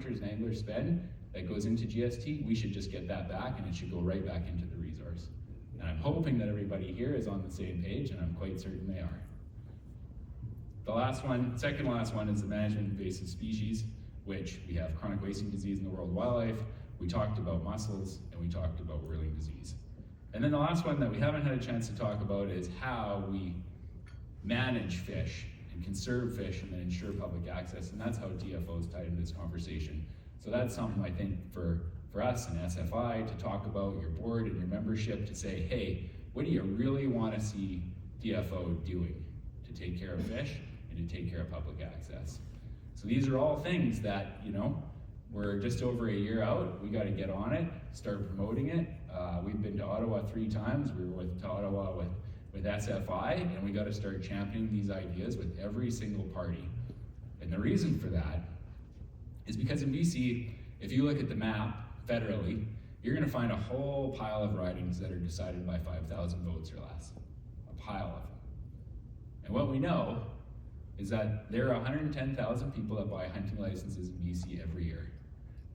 hunters and anglers spend that goes into GST, we should just get that back, and it should go right back into the resource. And I'm hoping that everybody here is on the same page, and I'm quite certain they are. The last one, second last one, is the management of invasive species, which we have chronic wasting disease in the world of wildlife, we talked about mussels, and we talked about whirling disease. And then the last one that we haven't had a chance to talk about is how we manage fish and conserve fish and then ensure public access, and that's how DFO is tied into this conversation. So that's something I think for us in SFI to talk about, your board and your membership, to say, hey, what do you really want to see DFO doing to take care of fish and to take care of public access? So these are all things that, you know, we're just over a year out. We got to get on it, start promoting it. We've been to Ottawa 3 times. We were to Ottawa with SFI, and we got to start championing these ideas with every single party. And the reason for that is because in BC, if you look at the map federally, you're going to find a whole pile of ridings that are decided by 5,000 votes or less. A pile of them. And what we know is that there are 110,000 people that buy hunting licenses in BC every year.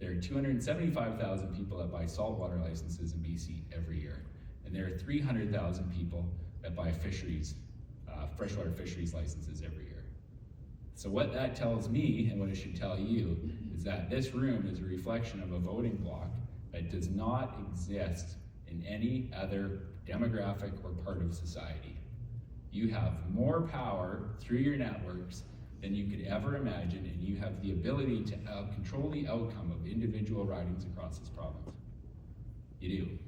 There are 275,000 people that buy saltwater licenses in BC every year. And there are 300,000 people that buy fisheries, freshwater fisheries licenses every year. So what that tells me, and what it should tell you, is that this room is a reflection of a voting bloc that does not exist in any other demographic or part of society. You have more power through your networks than you could ever imagine, and you have the ability to control the outcome of individual ridings across this province. You do.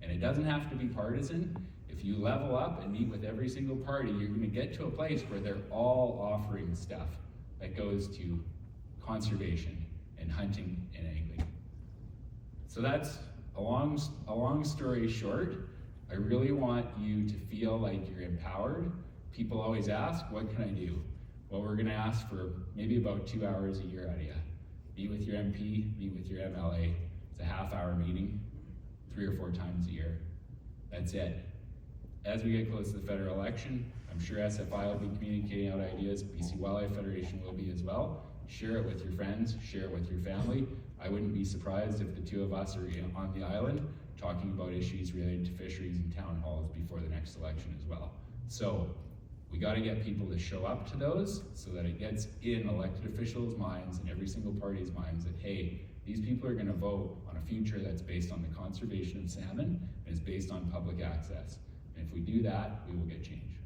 And it doesn't have to be partisan. If you level up and meet with every single party, you're going to get to a place where they're all offering stuff that goes to conservation and hunting and angling. So that's a long story short. I really want you to feel like you're empowered. People always ask, what can I do? Well, we're gonna ask for maybe about 2 hours a year out of you. Meet with your MP, meet with your MLA. It's a half-hour meeting, 3 or 4 times a year. That's it. As we get close to the federal election, I'm sure SFI will be communicating out ideas, BC Wildlife Federation will be as well. Share it with your friends, share it with your family. I wouldn't be surprised if the 2 of us are on the island talking about issues related to fisheries and town halls before the next election as well. So we got to get people to show up to those so that it gets in elected officials' minds and every single party's minds that, hey, these people are going to vote on a future that's based on the conservation of salmon and is based on public access. And if we do that, we will get change.